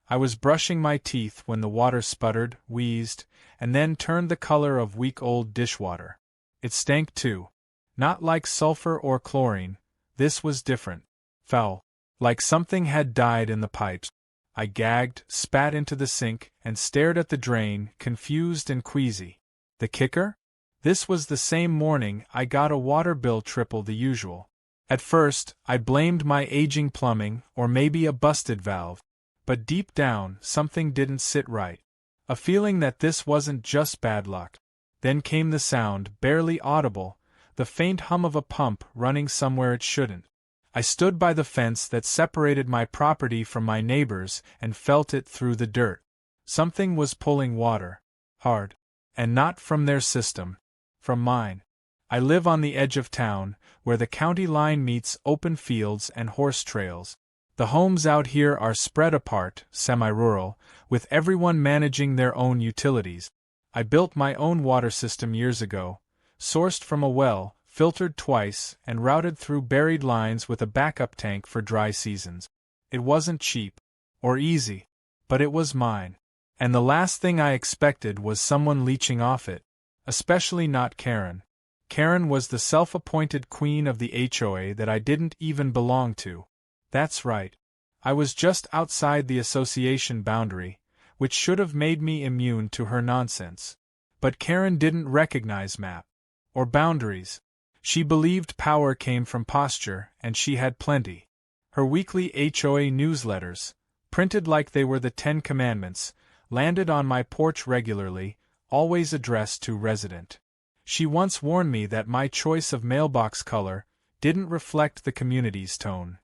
I was brushing my teeth when the water sputtered, wheezed, and then turned the color of week-old dishwater. It stank too. Not like sulfur or chlorine, this was different. Foul. Like something had died in the pipes. I gagged, spat into the sink, and stared at the drain, confused and queasy. The kicker? This was the same morning I got a water bill triple the usual. At first, I blamed my aging plumbing, or maybe a busted valve. But deep down, something didn't sit right. A feeling that this wasn't just bad luck. Then came the sound, barely audible, the faint hum of a pump running somewhere it shouldn't. I stood by the fence that separated my property from my neighbors and felt it through the dirt. Something was pulling water. Hard. And not from their system. From mine. I live on the edge of town, where the county line meets open fields and horse trails. The homes out here are spread apart, semi-rural, with everyone managing their own utilities. I built my own water system years ago, sourced from a well, filtered twice, and routed through buried lines with a backup tank for dry seasons. It wasn't cheap, or easy, but it was mine. And the last thing I expected was someone leeching off it. Especially not Karen. Karen was the self-appointed queen of the HOA that I didn't even belong to. That's right. I was just outside the association boundary, which should have made me immune to her nonsense. But Karen didn't recognize map or boundaries. She believed power came from posture, and she had plenty. Her weekly HOA newsletters, printed like they were the 10 Commandments, landed on my porch regularly, always addressed to resident. She once warned me that my choice of mailbox color didn't reflect the community's tone.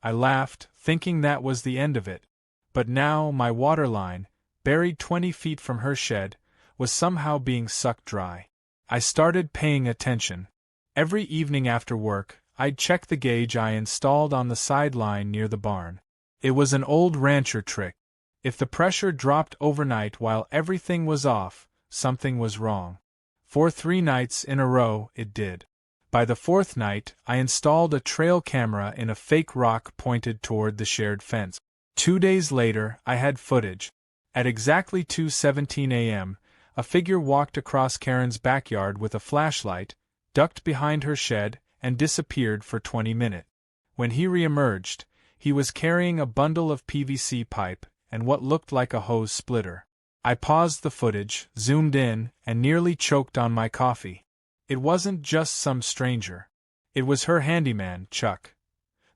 I laughed, thinking that was the end of it. But now my water line, buried 20 feet from her shed, was somehow being sucked dry. I started paying attention. Every evening after work, I'd check the gauge I installed on the sideline near the barn. It was an old rancher trick. If the pressure dropped overnight while everything was off, something was wrong. For 3 nights in a row, it did. By the 4th night, I installed a trail camera in a fake rock pointed toward the shared fence. 2 days later, I had footage. At exactly 2:17 a.m., a figure walked across Karen's backyard with a flashlight, ducked behind her shed, and disappeared for 20 minutes. When he reemerged, he was carrying a bundle of PVC pipe and what looked like a hose splitter. I paused the footage, zoomed in, and nearly choked on my coffee. It wasn't just some stranger. It was her handyman, Chuck.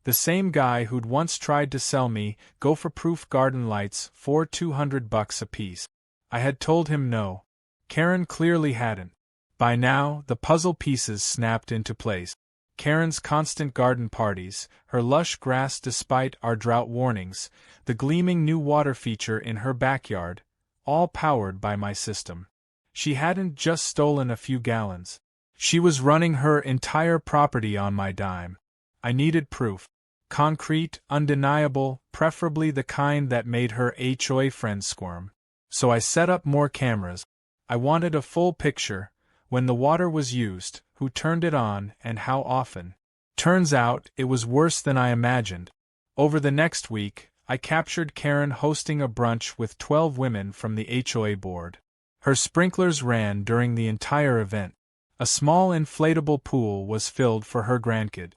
The same guy who'd once tried to sell me gopher-proof garden lights for $200 apiece. I had told him no. Karen clearly hadn't. By now, the puzzle pieces snapped into place. Karen's constant garden parties, her lush grass despite our drought warnings, the gleaming new water feature in her backyard, all powered by my system. She hadn't just stolen a few gallons. She was running her entire property on my dime. I needed proof. Concrete, undeniable, preferably the kind that made her HOA friends squirm. So I set up more cameras. I wanted a full picture, when the water was used, who turned it on, and how often. Turns out, it was worse than I imagined. Over the next week, I captured Karen hosting a brunch with 12 women from the HOA board. Her sprinklers ran during the entire event. A small inflatable pool was filled for her grandkid.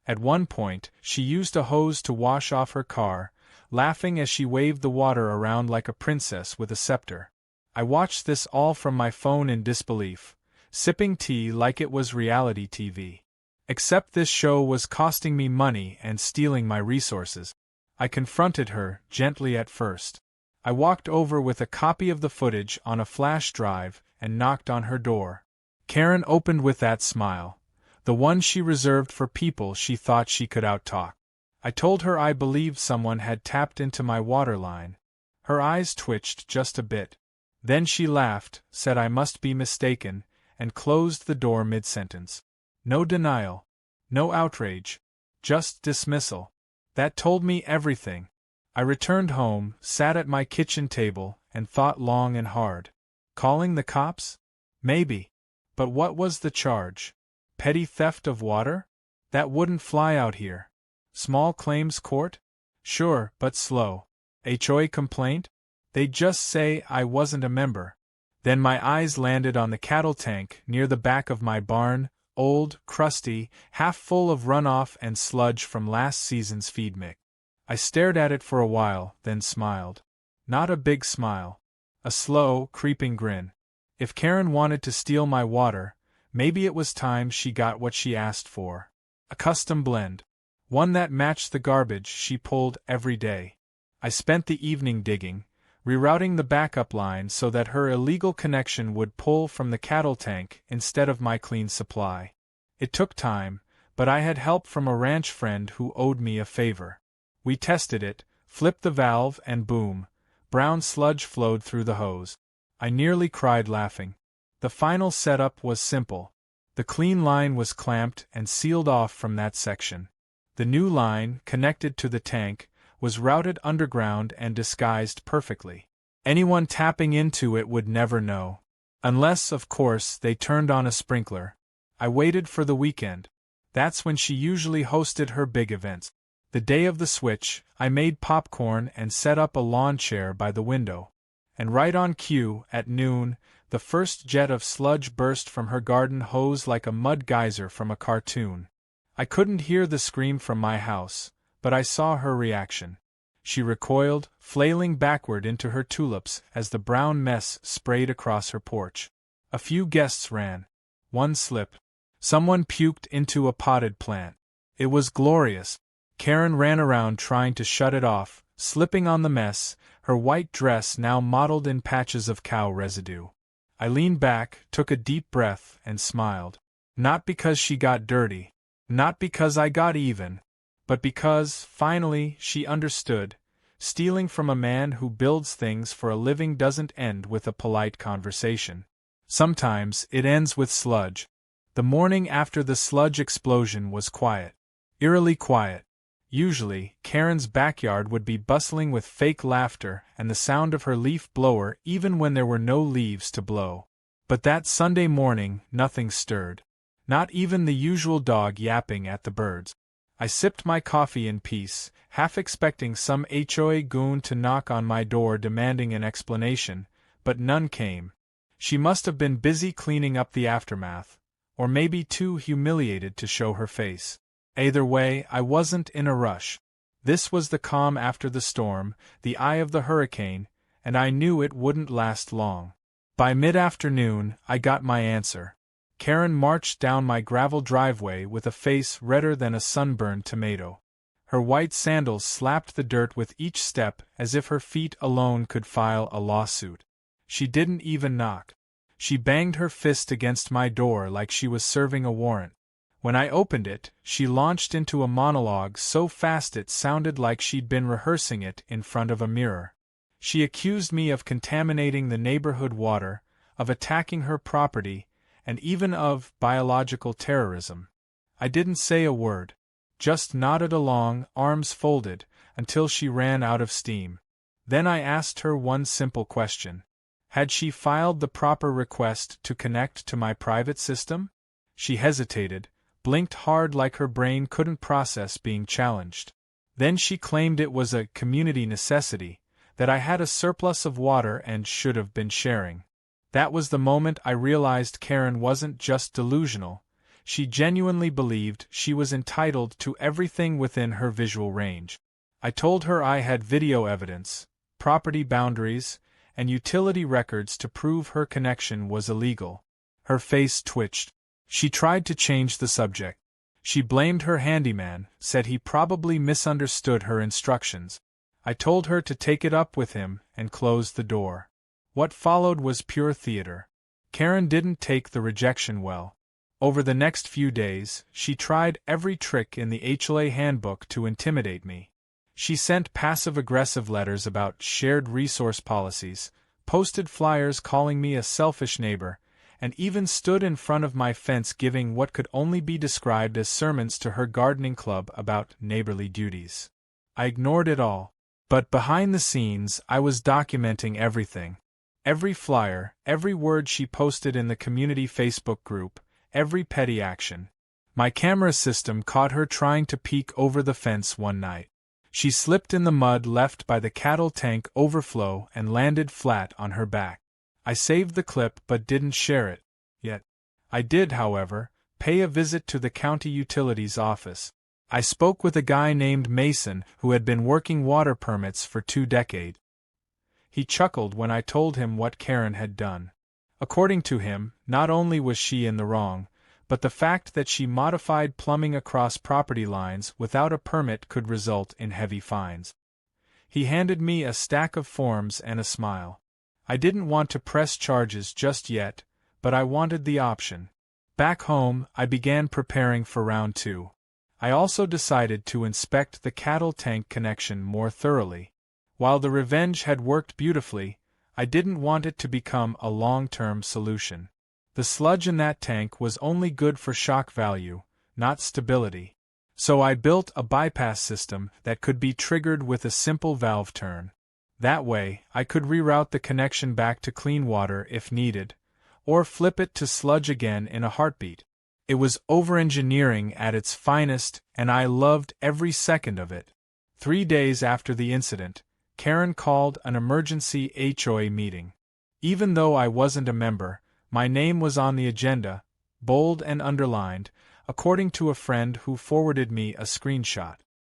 At one point, she used a hose to wash off her car, laughing as she waved the water around like a princess with a scepter. I watched this all from my phone in disbelief, sipping tea like it was reality TV. Except this show was costing me money and stealing my resources. I confronted her, gently at first. I walked over with a copy of the footage on a flash drive and knocked on her door. Karen opened with that smile, the one she reserved for people she thought she could outtalk. I told her I believed someone had tapped into my water line. Her eyes twitched just a bit. Then she laughed, said I must be mistaken, and closed the door mid-sentence. No denial. No outrage. Just dismissal. That told me everything. I returned home, sat at my kitchen table, and thought long and hard. Calling the cops? Maybe. But what was the charge? Petty theft of water? That wouldn't fly out here. Small claims court? Sure, but slow. HOA complaint? They'd just say I wasn't a member. Then my eyes landed on the cattle tank near the back of my barn, old, crusty, half full of runoff and sludge from last season's feed mix. I stared at it for a while, then smiled. Not a big smile. A slow, creeping grin. If Karen wanted to steal my water, maybe it was time she got what she asked for. A custom blend. One that matched the garbage she pulled every day. I spent the evening digging, rerouting the backup line so that her illegal connection would pull from the cattle tank instead of my clean supply. It took time, but I had help from a ranch friend who owed me a favor. We tested it, flipped the valve, and boom, brown sludge flowed through the hose. I nearly cried laughing. The final setup was simple. The clean line was clamped and sealed off from that section. The new line, connected to the tank, was routed underground and disguised perfectly. Anyone tapping into it would never know. Unless, of course, they turned on a sprinkler. I waited for the weekend. That's when she usually hosted her big events. The day of the switch, I made popcorn and set up a lawn chair by the window. And right on cue, at noon, the first jet of sludge burst from her garden hose like a mud geyser from a cartoon. I couldn't hear the scream from my house, but I saw her reaction. She recoiled, flailing backward into her tulips as the brown mess sprayed across her porch. A few guests ran. One slipped. Someone puked into a potted plant. It was glorious. Karen ran around trying to shut it off, slipping on the mess, her white dress now mottled in patches of cow residue. I leaned back, took a deep breath, and smiled. Not because she got dirty. Not because I got even. But because, finally, she understood. Stealing from a man who builds things for a living doesn't end with a polite conversation. Sometimes it ends with sludge. The morning after the sludge explosion was quiet. Eerily quiet. Usually, Karen's backyard would be bustling with fake laughter and the sound of her leaf blower even when there were no leaves to blow. But that Sunday morning, nothing stirred. Not even the usual dog yapping at the birds. I sipped my coffee in peace, half expecting some HOA goon to knock on my door demanding an explanation, but none came. She must have been busy cleaning up the aftermath, or maybe too humiliated to show her face. Either way, I wasn't in a rush. This was the calm after the storm, the eye of the hurricane, and I knew it wouldn't last long. By mid-afternoon, I got my answer. Karen marched down my gravel driveway with a face redder than a sunburned tomato. Her white sandals slapped the dirt with each step as if her feet alone could file a lawsuit. She didn't even knock. She banged her fist against my door like she was serving a warrant. When I opened it, she launched into a monologue so fast it sounded like she'd been rehearsing it in front of a mirror. She accused me of contaminating the neighborhood water, of attacking her property, and even of biological terrorism. I didn't say a word, just nodded along, arms folded, until she ran out of steam. Then I asked her one simple question. Had she filed the proper request to connect to my private system? She hesitated, blinked hard like her brain couldn't process being challenged. Then she claimed it was a community necessity, that I had a surplus of water and should have been sharing. That was the moment I realized Karen wasn't just delusional, she genuinely believed she was entitled to everything within her visual range. I told her I had video evidence, property boundaries, and utility records to prove her connection was illegal. Her face twitched. She tried to change the subject. She blamed her handyman, said he probably misunderstood her instructions. I told her to take it up with him and closed the door. What followed was pure theater. Karen didn't take the rejection well. Over the next few days, she tried every trick in the HLA handbook to intimidate me. She sent passive-aggressive letters about shared resource policies, posted flyers calling me a selfish neighbor, and even stood in front of my fence giving what could only be described as sermons to her gardening club about neighborly duties. I ignored it all. But behind the scenes, I was documenting everything. Every flyer, every word she posted in the community Facebook group, every petty action. My camera system caught her trying to peek over the fence one night. She slipped in the mud left by the cattle tank overflow and landed flat on her back. I saved the clip but didn't share it yet. I did, however, pay a visit to the county utilities office. I spoke with a guy named Mason who had been working water permits for 2 decades. He chuckled when I told him what Karen had done. According to him, not only was she in the wrong, but the fact that she modified plumbing across property lines without a permit could result in heavy fines. He handed me a stack of forms and a smile. I didn't want to press charges just yet, but I wanted the option. Back home, I began preparing for round 2. I also decided to inspect the cattle tank connection more thoroughly. While the revenge had worked beautifully, I didn't want it to become a long-term solution. The sludge in that tank was only good for shock value, not stability. So I built a bypass system that could be triggered with a simple valve turn. That way, I could reroute the connection back to clean water if needed, or flip it to sludge again in a heartbeat. It was over-engineering at its finest, and I loved every second of it. 3 days after the incident, Karen called an emergency HOA meeting. Even though I wasn't a member, my name was on the agenda, bold and underlined, according to a friend who forwarded me a screenshot.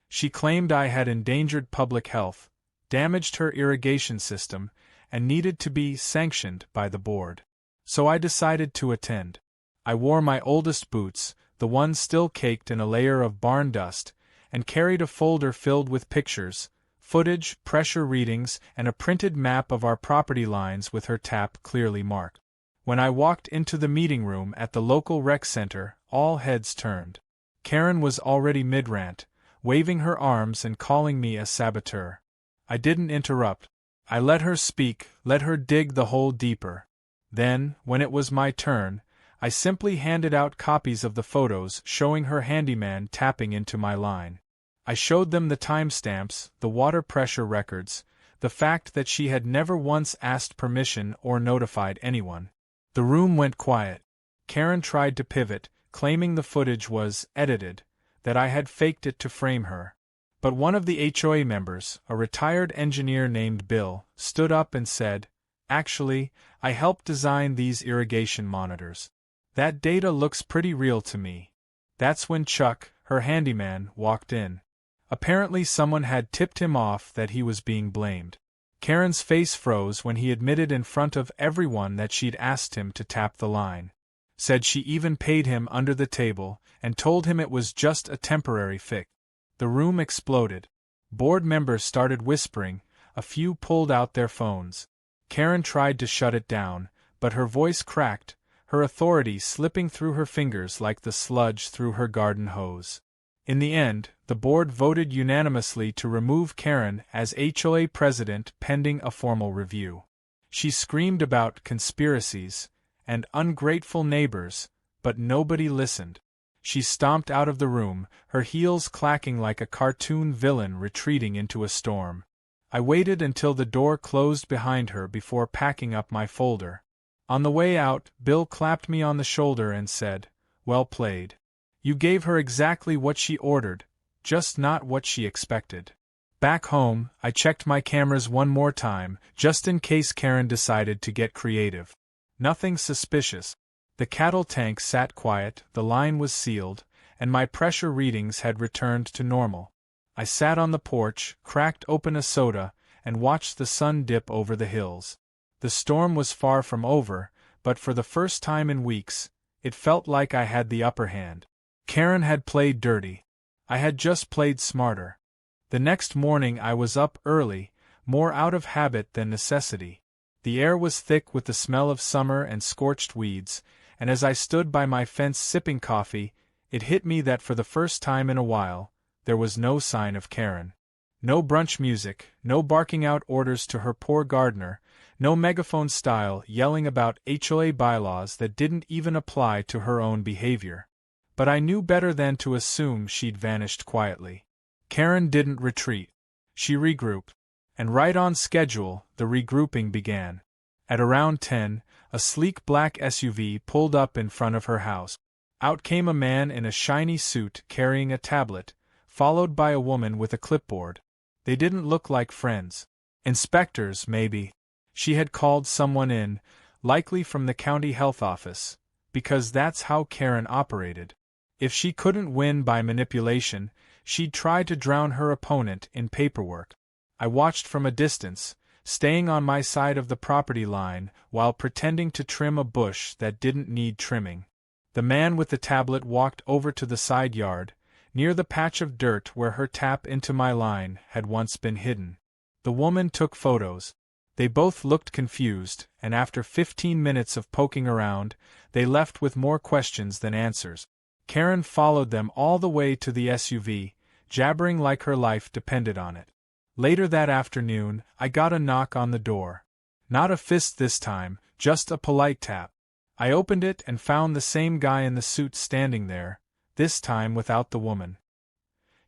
She claimed I had endangered public health, damaged her irrigation system, and needed to be sanctioned by the board. So I decided to attend. I wore my oldest boots, the ones still caked in a layer of barn dust, and carried a folder filled with pictures, footage, pressure readings, and a printed map of our property lines with her tap clearly marked. When I walked into the meeting room at the local rec center, all heads turned. Karen was already mid-rant, waving her arms and calling me a saboteur. I didn't interrupt. I let her speak, let her dig the hole deeper. Then, when it was my turn, I simply handed out copies of the photos showing her handyman tapping into my line. I showed them the timestamps, the water pressure records, the fact that she had never once asked permission or notified anyone. The room went quiet. Karen tried to pivot, claiming the footage was edited, that I had faked it to frame her. But one of the HOA members, a retired engineer named Bill, stood up and said, "Actually, I helped design these irrigation monitors. That data looks pretty real to me." That's when Chuck, her handyman, walked in. Apparently someone had tipped him off that he was being blamed. Karen's face froze when he admitted in front of everyone that she'd asked him to tap the line. Said she even paid him under the table and told him it was just a temporary fix. The room exploded. Board members started whispering, a few pulled out their phones. Karen tried to shut it down, but her voice cracked, her authority slipping through her fingers like the sludge through her garden hose. In the end, the board voted unanimously to remove Karen as HOA president pending a formal review. She screamed about conspiracies and ungrateful neighbors, but nobody listened. She stomped out of the room, her heels clacking like a cartoon villain retreating into a storm. I waited until the door closed behind her before packing up my folder. On the way out, Bill clapped me on the shoulder and said, "Well played. You gave her exactly what she ordered, just not what she expected." Back home, I checked my cameras one more time, just in case Karen decided to get creative. Nothing suspicious. The cattle tank sat quiet, the line was sealed, and my pressure readings had returned to normal. I sat on the porch, cracked open a soda, and watched the sun dip over the hills. The storm was far from over, but for the first time in weeks, it felt like I had the upper hand. Karen had played dirty. I had just played smarter. The next morning I was up early, more out of habit than necessity. The air was thick with the smell of summer and scorched weeds, and as I stood by my fence sipping coffee, it hit me that for the first time in a while, there was no sign of Karen. No brunch music, no barking out orders to her poor gardener, no megaphone-style yelling about HOA bylaws that didn't even apply to her own behavior. But I knew better than to assume she'd vanished quietly. Karen didn't retreat. She regrouped. And right on schedule, the regrouping began. At around 10, a sleek black SUV pulled up in front of her house. Out came a man in a shiny suit carrying a tablet, followed by a woman with a clipboard. They didn't look like friends. Inspectors, maybe. She had called someone in, likely from the county health office, because that's how Karen operated. If she couldn't win by manipulation, she'd try to drown her opponent in paperwork. I watched from a distance, staying on my side of the property line while pretending to trim a bush that didn't need trimming. The man with the tablet walked over to the side yard, near the patch of dirt where her tap into my line had once been hidden. The woman took photos. They both looked confused, and after 15 minutes of poking around, they left with more questions than answers. Karen followed them all the way to the SUV, jabbering like her life depended on it. Later that afternoon, I got a knock on the door. Not a fist this time, just a polite tap. I opened it and found the same guy in the suit standing there, this time without the woman.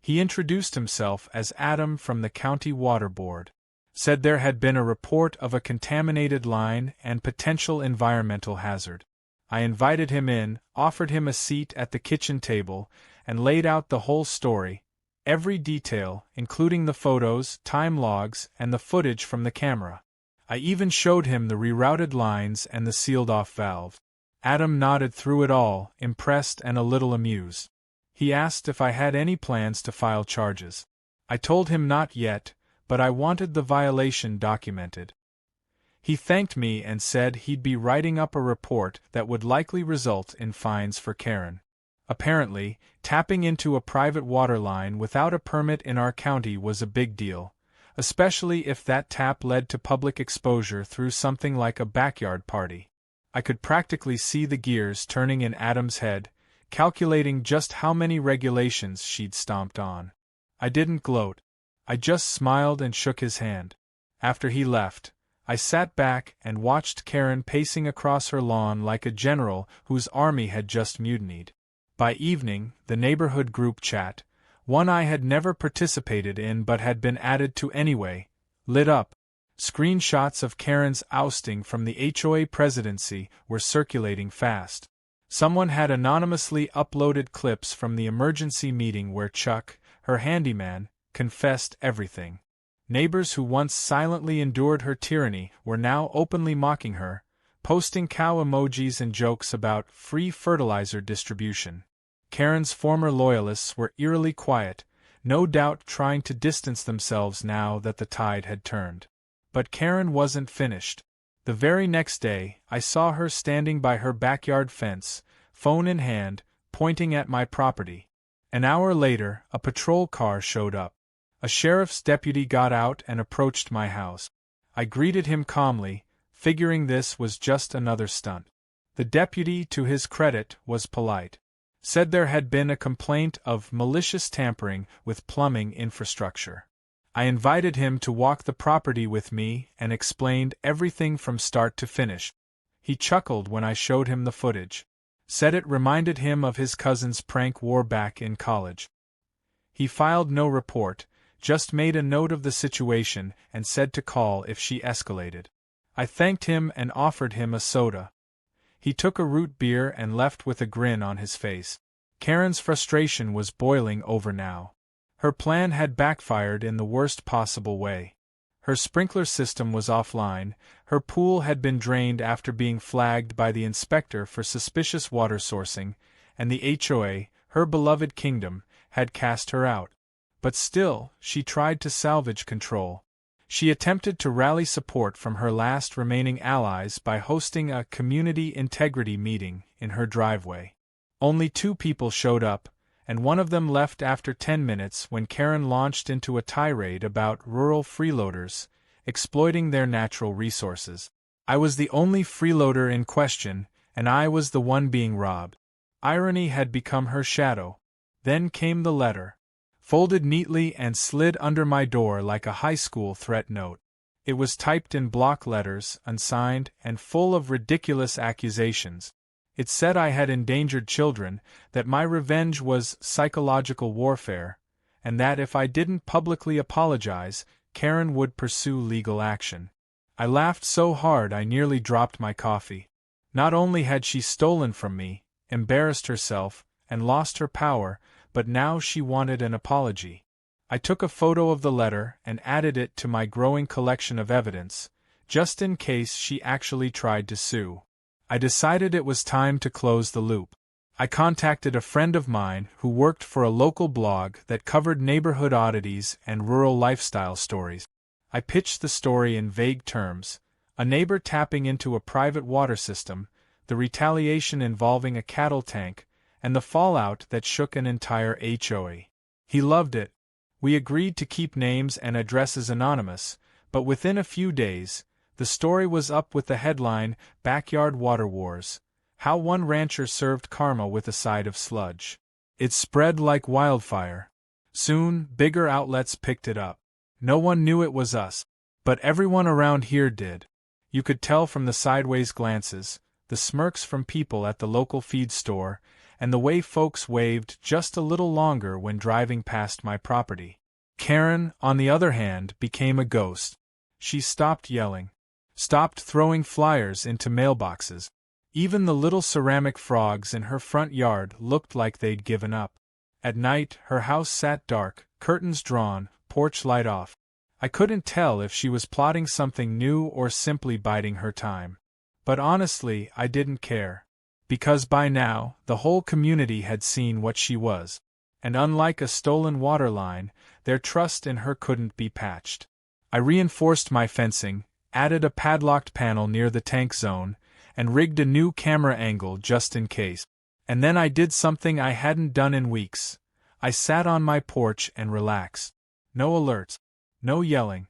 He introduced himself as Adam from the County Water Board. Said there had been a report of a contaminated line and potential environmental hazard. I invited him in, offered him a seat at the kitchen table, and laid out the whole story, every detail, including the photos, time logs, and the footage from the camera. I even showed him the rerouted lines and the sealed-off valve. Adam nodded through it all, impressed and a little amused. He asked if I had any plans to file charges. I told him not yet, but I wanted the violation documented. He thanked me and said he'd be writing up a report that would likely result in fines for Karen. Apparently, tapping into a private water line without a permit in our county was a big deal, especially if that tap led to public exposure through something like a backyard party. I could practically see the gears turning in Adam's head, calculating just how many regulations she'd stomped on. I didn't gloat. I just smiled and shook his hand. After he left, I sat back and watched Karen pacing across her lawn like a general whose army had just mutinied. By evening, the neighborhood group chat, one I had never participated in but had been added to anyway, lit up. Screenshots of Karen's ousting from the HOA presidency were circulating fast. Someone had anonymously uploaded clips from the emergency meeting where Chuck, her handyman, confessed everything. Neighbors who once silently endured her tyranny were now openly mocking her, posting cow emojis and jokes about free fertilizer distribution. Karen's former loyalists were eerily quiet, no doubt trying to distance themselves now that the tide had turned. But Karen wasn't finished. The very next day, I saw her standing by her backyard fence, phone in hand, pointing at my property. An hour later, a patrol car showed up. A sheriff's deputy got out and approached my house. I greeted him calmly, figuring this was just another stunt. The deputy, to his credit, was polite. Said there had been a complaint of malicious tampering with plumbing infrastructure. I invited him to walk the property with me and explained everything from start to finish. He chuckled when I showed him the footage. Said it reminded him of his cousin's prank war back in college. He filed no report, just made a note of the situation and said to call if she escalated. I thanked him and offered him a soda. He took a root beer and left with a grin on his face. Karen's frustration was boiling over now. Her plan had backfired in the worst possible way. Her sprinkler system was offline, her pool had been drained after being flagged by the inspector for suspicious water sourcing, and the HOA, her beloved kingdom, had cast her out. But still, she tried to salvage control. She attempted to rally support from her last remaining allies by hosting a community integrity meeting in her driveway. Only 2 people showed up, and one of them left after 10 minutes when Karen launched into a tirade about rural freeloaders, exploiting their natural resources. I was the only freeloader in question, and I was the one being robbed. Irony had become her shadow. Then came the letter. Folded neatly and slid under my door like a high school threat note. It was typed in block letters, unsigned, and full of ridiculous accusations. It said I had endangered children, that my revenge was psychological warfare, and that if I didn't publicly apologize, Karen would pursue legal action. I laughed so hard I nearly dropped my coffee. Not only had she stolen from me, embarrassed herself, and lost her power, but now she wanted an apology. I took a photo of the letter and added it to my growing collection of evidence, just in case she actually tried to sue. I decided it was time to close the loop. I contacted a friend of mine who worked for a local blog that covered neighborhood oddities and rural lifestyle stories. I pitched the story in vague terms: a neighbor tapping into a private water system, the retaliation involving a cattle tank, and the fallout that shook an entire HOA. He loved it. We agreed to keep names and addresses anonymous, but within a few days, the story was up with the headline, "Backyard Water Wars: How One Rancher Served Karma with a Side of Sludge." It spread like wildfire. Soon, bigger outlets picked it up. No one knew it was us, but everyone around here did. You could tell from the sideways glances, the smirks from people at the local feed store, and the way folks waved just a little longer when driving past my property. Karen, on the other hand, became a ghost. She stopped yelling, stopped throwing flyers into mailboxes. Even the little ceramic frogs in her front yard looked like they'd given up. At night, her house sat dark, curtains drawn, porch light off. I couldn't tell if she was plotting something new or simply biding her time. But honestly, I didn't care. Because by now, the whole community had seen what she was. And unlike a stolen water line, their trust in her couldn't be patched. I reinforced my fencing, added a padlocked panel near the tank zone, and rigged a new camera angle just in case. And then I did something I hadn't done in weeks. I sat on my porch and relaxed. No alerts. No yelling.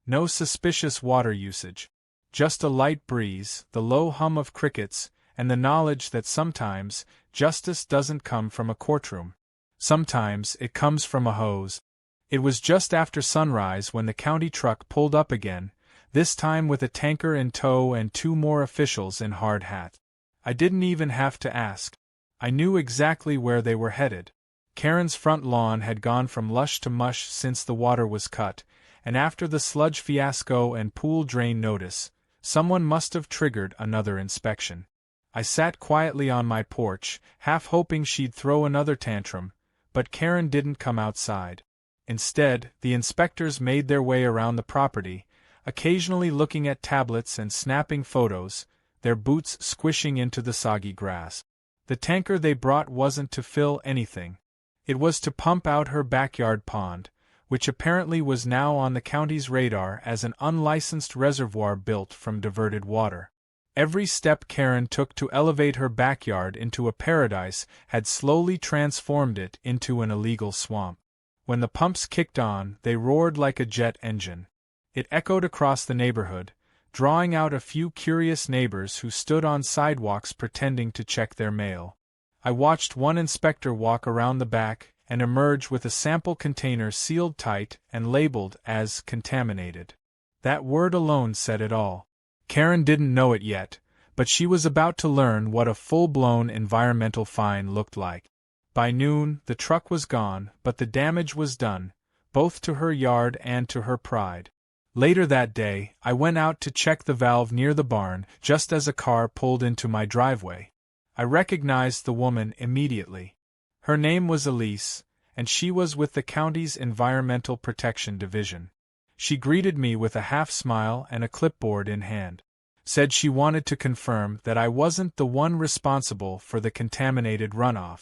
No suspicious water usage. Just a light breeze, the low hum of crickets, and the knowledge that sometimes, justice doesn't come from a courtroom. Sometimes, it comes from a hose. It was just after sunrise when the county truck pulled up again, this time with a tanker in tow and 2 more officials in hard hats. I didn't even have to ask. I knew exactly where they were headed. Karen's front lawn had gone from lush to mush since the water was cut, and after the sludge fiasco and pool drain notice, someone must have triggered another inspection. I sat quietly on my porch, half hoping she'd throw another tantrum, but Karen didn't come outside. Instead, the inspectors made their way around the property, occasionally looking at tablets and snapping photos, their boots squishing into the soggy grass. The tanker they brought wasn't to fill anything. It was to pump out her backyard pond, which apparently was now on the county's radar as an unlicensed reservoir built from diverted water. Every step Karen took to elevate her backyard into a paradise had slowly transformed it into an illegal swamp. When the pumps kicked on, they roared like a jet engine. It echoed across the neighborhood, drawing out a few curious neighbors who stood on sidewalks pretending to check their mail. I watched one inspector walk around the back and emerge with a sample container sealed tight and labeled as contaminated. That word alone said it all. Karen didn't know it yet, but she was about to learn what a full-blown environmental fine looked like. By noon, the truck was gone, but the damage was done, both to her yard and to her pride. Later that day, I went out to check the valve near the barn just as a car pulled into my driveway. I recognized the woman immediately. Her name was Elise, and she was with the county's Environmental Protection Division. She greeted me with a half-smile and a clipboard in hand. Said she wanted to confirm that I wasn't the one responsible for the contaminated runoff.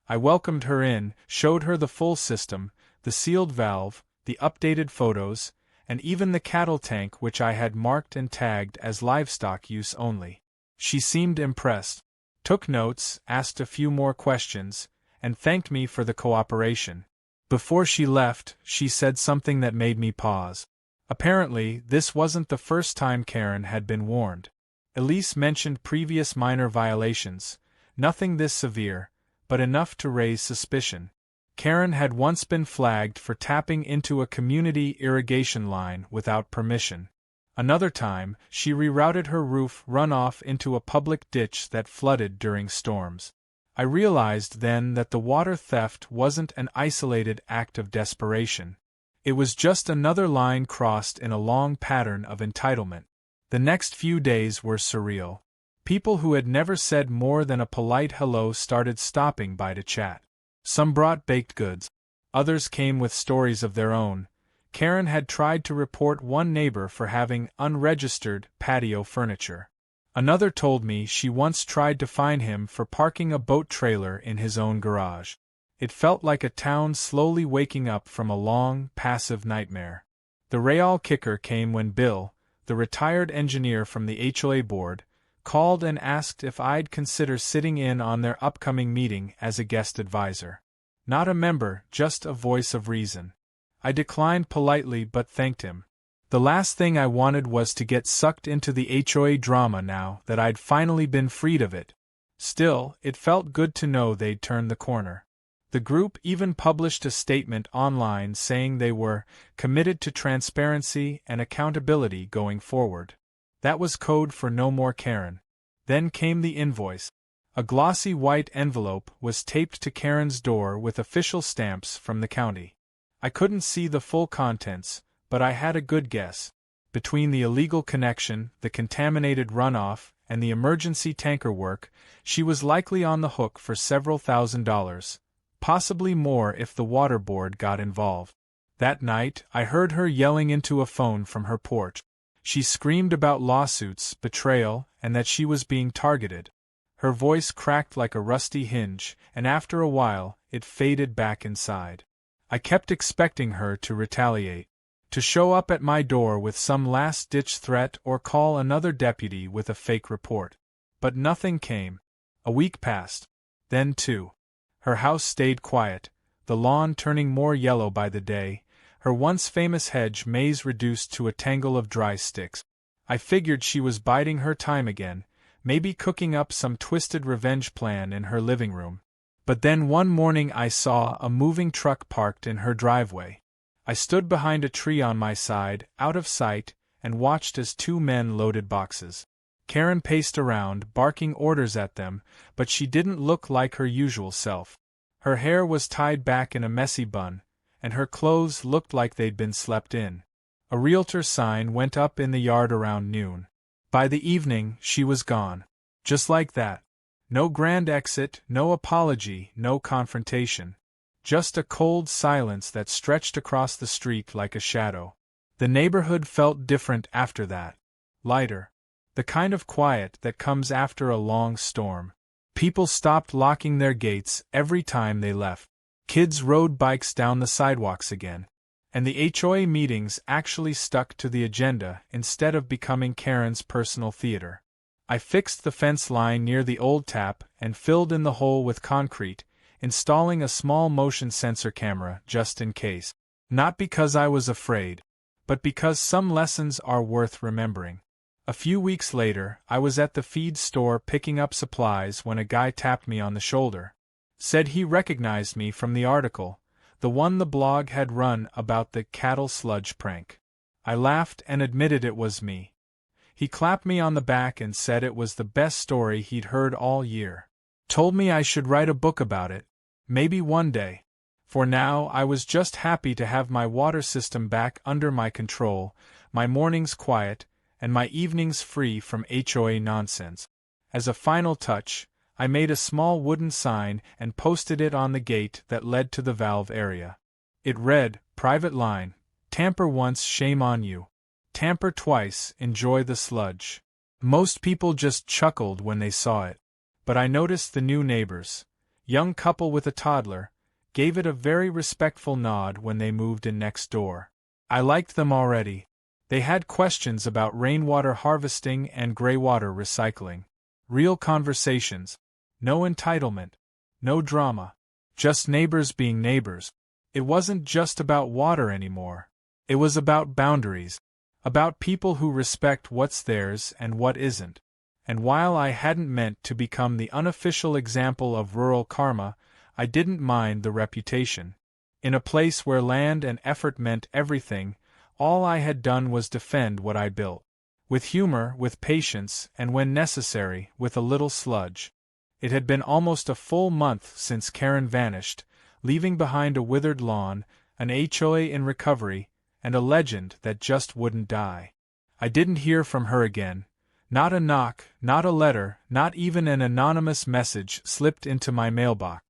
I welcomed her in, showed her the full system, the sealed valve, the updated photos, and even the cattle tank which I had marked and tagged as livestock use only. She seemed impressed, took notes, asked a few more questions, and thanked me for the cooperation. Before she left, she said something that made me pause. Apparently, this wasn't the first time Karen had been warned. Elise mentioned previous minor violations, nothing this severe, but enough to raise suspicion. Karen had once been flagged for tapping into a community irrigation line without permission. Another time, she rerouted her roof runoff into a public ditch that flooded during storms. I realized then that the water theft wasn't an isolated act of desperation. It was just another line crossed in a long pattern of entitlement. The next few days were surreal. People who had never said more than a polite hello started stopping by to chat. Some brought baked goods. Others came with stories of their own. Karen had tried to report one neighbor for having unregistered patio furniture. Another told me she once tried to fine him for parking a boat trailer in his own garage. It felt like a town slowly waking up from a long, passive nightmare. The real kicker came when Bill, the retired engineer from the HOA board, called and asked if I'd consider sitting in on their upcoming meeting as a guest advisor. Not a member, just a voice of reason. I declined politely but thanked him. The last thing I wanted was to get sucked into the HOA drama now that I'd finally been freed of it. Still, it felt good to know they'd turned the corner. The group even published a statement online saying they were committed to transparency and accountability going forward. That was code for no more Karen. Then came the invoice. A glossy white envelope was taped to Karen's door with official stamps from the county. I couldn't see the full contents, but I had a good guess. Between the illegal connection, the contaminated runoff, and the emergency tanker work, she was likely on the hook for several $1,000s. Possibly more if the water board got involved. That night, I heard her yelling into a phone from her porch. She screamed about lawsuits, betrayal, and that she was being targeted. Her voice cracked like a rusty hinge, and after a while, it faded back inside. I kept expecting her to retaliate, to show up at my door with some last-ditch threat or call another deputy with a fake report. But nothing came. A week passed. Then two. Her house stayed quiet, the lawn turning more yellow by the day, her once famous hedge maze reduced to a tangle of dry sticks. I figured she was biding her time again, maybe cooking up some twisted revenge plan in her living room. But then one morning I saw a moving truck parked in her driveway. I stood behind a tree on my side, out of sight, and watched as two men loaded boxes. Karen paced around, barking orders at them, but she didn't look like her usual self. Her hair was tied back in a messy bun, and her clothes looked like they'd been slept in. A realtor sign went up in the yard around noon. By the evening, she was gone. Just like that. No grand exit, no apology, no confrontation. Just a cold silence that stretched across the street like a shadow. The neighborhood felt different after that. Lighter. The kind of quiet that comes after a long storm. People stopped locking their gates every time they left. Kids rode bikes down the sidewalks again. And the HOA meetings actually stuck to the agenda instead of becoming Karen's personal theater. I fixed the fence line near the old tap and filled in the hole with concrete, installing a small motion sensor camera just in case. Not because I was afraid, but because some lessons are worth remembering. A few weeks later, I was at the feed store picking up supplies when a guy tapped me on the shoulder. Said he recognized me from the article, the one the blog had run about the cattle sludge prank. I laughed and admitted it was me. He clapped me on the back and said it was the best story he'd heard all year. Told me I should write a book about it, maybe one day. For now, I was just happy to have my water system back under my control, my mornings quiet, and my evenings free from HOA nonsense. As a final touch, I made a small wooden sign and posted it on the gate that led to the valve area. It read, "Private line, tamper once, shame on you. Tamper twice, enjoy the sludge." Most people just chuckled when they saw it. But I noticed the new neighbors, young couple with a toddler, gave it a very respectful nod when they moved in next door. I liked them already. They had questions about rainwater harvesting and greywater recycling. Real conversations. No entitlement. No drama. Just neighbors being neighbors. It wasn't just about water anymore. It was about boundaries. About people who respect what's theirs and what isn't. And while I hadn't meant to become the unofficial example of rural karma, I didn't mind the reputation. In a place where land and effort meant everything, all I had done was defend what I built. With humor, with patience, and when necessary, with a little sludge. It had been almost a full month since Karen vanished, leaving behind a withered lawn, an HOA in recovery, and a legend that just wouldn't die. I didn't hear from her again. Not a knock, not a letter, not even an anonymous message slipped into my mailbox.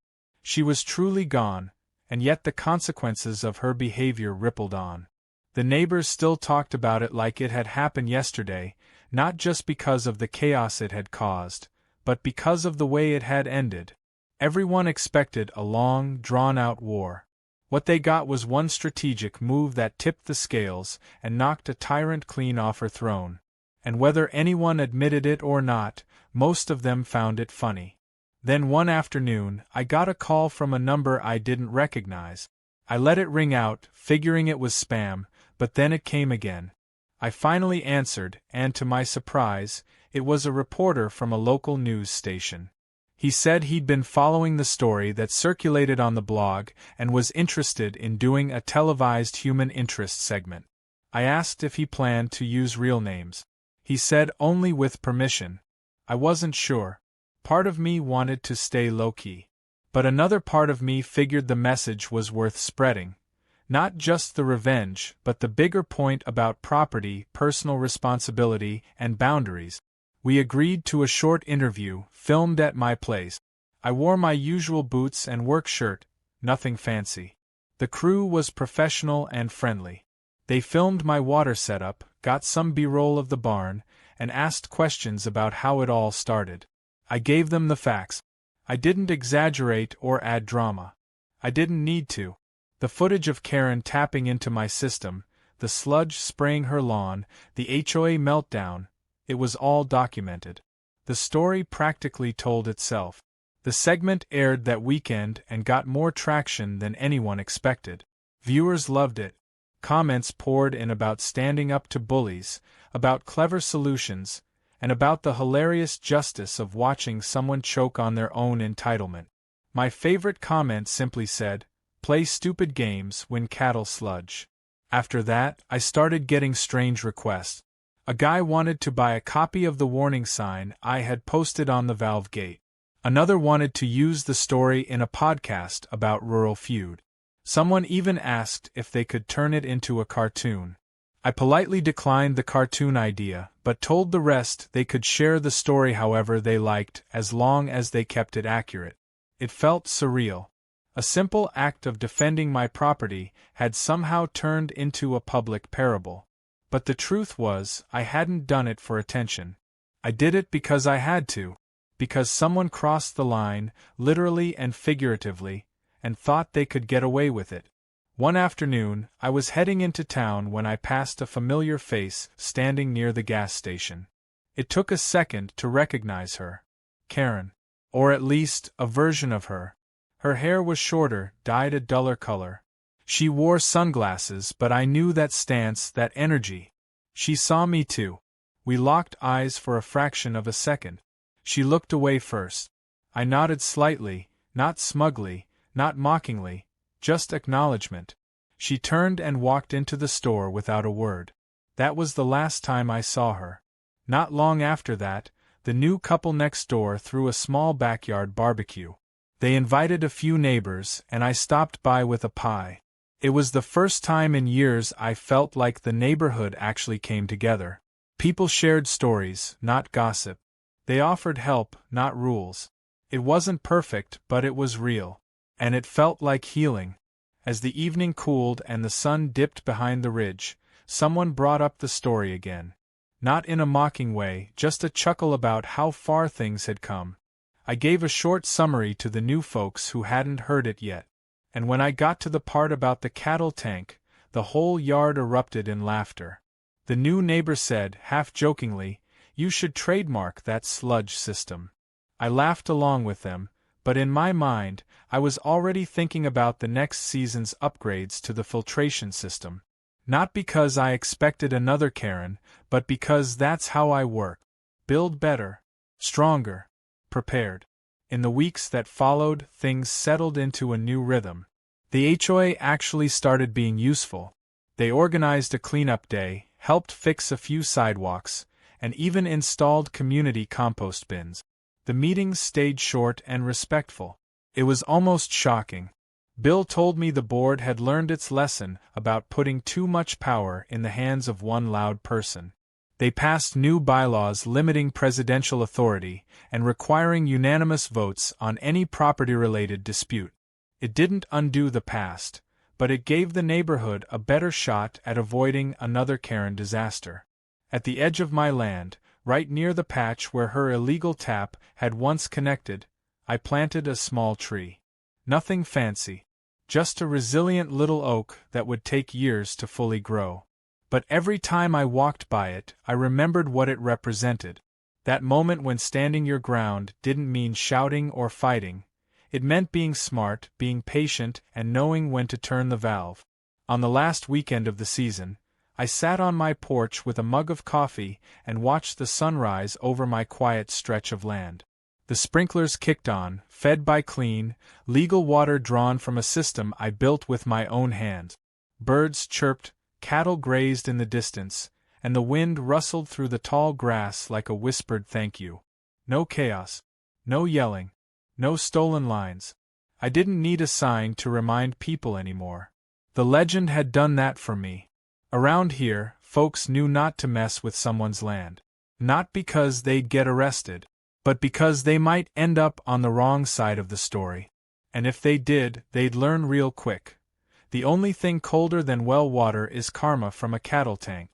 She was truly gone, and yet the consequences of her behavior rippled on. The neighbors still talked about it like it had happened yesterday, not just because of the chaos it had caused, but because of the way it had ended. Everyone expected a long, drawn-out war. What they got was one strategic move that tipped the scales and knocked a tyrant clean off her throne. And whether anyone admitted it or not, most of them found it funny. Then one afternoon, I got a call from a number I didn't recognize. I let it ring out, figuring it was spam, but then it came again. I finally answered, and to my surprise, it was a reporter from a local news station. He said he'd been following the story that circulated on the blog and was interested in doing a televised human interest segment. I asked if he planned to use real names. He said only with permission. I wasn't sure. Part of me wanted to stay low-key. But another part of me figured the message was worth spreading. Not just the revenge, but the bigger point about property, personal responsibility, and boundaries. We agreed to a short interview, filmed at my place. I wore my usual boots and work shirt, nothing fancy. The crew was professional and friendly. They filmed my water setup, got some B-roll of the barn, and asked questions about how it all started. I gave them the facts. I didn't exaggerate or add drama. I didn't need to. The footage of Karen tapping into my system, the sludge spraying her lawn, the HOA meltdown, it was all documented. The story practically told itself. The segment aired that weekend and got more traction than anyone expected. Viewers loved it. Comments poured in about standing up to bullies, about clever solutions, and about the hilarious justice of watching someone choke on their own entitlement. My favorite comment simply said, "Play stupid games, win cattle sludge." After that, I started getting strange requests. A guy wanted to buy a copy of the warning sign I had posted on the valve gate. Another wanted to use the story in a podcast about Rural Feud. Someone even asked if they could turn it into a cartoon. I politely declined the cartoon idea, but told the rest they could share the story however they liked as long as they kept it accurate. It felt surreal. A simple act of defending my property had somehow turned into a public parable. But the truth was, I hadn't done it for attention. I did it because I had to. Because someone crossed the line, literally and figuratively, and thought they could get away with it. One afternoon, I was heading into town when I passed a familiar face standing near the gas station. It took a second to recognize her. Karen. Or at least, a version of her. Her hair was shorter, dyed a duller color. She wore sunglasses, but I knew that stance, that energy. She saw me too. We locked eyes for a fraction of a second. She looked away first. I nodded slightly, not smugly, not mockingly, just acknowledgement. She turned and walked into the store without a word. That was the last time I saw her. Not long after that, the new couple next door threw a small backyard barbecue. They invited a few neighbors, and I stopped by with a pie. It was the first time in years I felt like the neighborhood actually came together. People shared stories, not gossip. They offered help, not rules. It wasn't perfect, but it was real. And it felt like healing. As the evening cooled and the sun dipped behind the ridge, someone brought up the story again. Not in a mocking way, just a chuckle about how far things had come. I gave a short summary to the new folks who hadn't heard it yet. And when I got to the part about the cattle tank, the whole yard erupted in laughter. The new neighbor said, half-jokingly, "You should trademark that sludge system." I laughed along with them, but in my mind, I was already thinking about the next season's upgrades to the filtration system. Not because I expected another Karen, but because that's how I work. Build better, stronger, prepared. In the weeks that followed, things settled into a new rhythm. The HOA actually started being useful. They organized a cleanup day, helped fix a few sidewalks, and even installed community compost bins. The meetings stayed short and respectful. It was almost shocking. Bill told me the board had learned its lesson about putting too much power in the hands of one loud person. They passed new bylaws limiting presidential authority and requiring unanimous votes on any property-related dispute. It didn't undo the past, but it gave the neighborhood a better shot at avoiding another Karen disaster. At the edge of my land, right near the patch where her illegal tap had once connected, I planted a small tree. Nothing fancy. Just a resilient little oak that would take years to fully grow. But every time I walked by it, I remembered what it represented. That moment when standing your ground didn't mean shouting or fighting. It meant being smart, being patient, and knowing when to turn the valve. On the last weekend of the season, I sat on my porch with a mug of coffee and watched the sunrise over my quiet stretch of land. The sprinklers kicked on, fed by clean, legal water drawn from a system I built with my own hands. Birds chirped, cattle grazed in the distance, and the wind rustled through the tall grass like a whispered thank you. No chaos. No yelling. No stolen lines. I didn't need a sign to remind people anymore. The legend had done that for me. Around here, folks knew not to mess with someone's land. Not because they'd get arrested, but because they might end up on the wrong side of the story. And if they did, they'd learn real quick. The only thing colder than well water is karma from a cattle tank.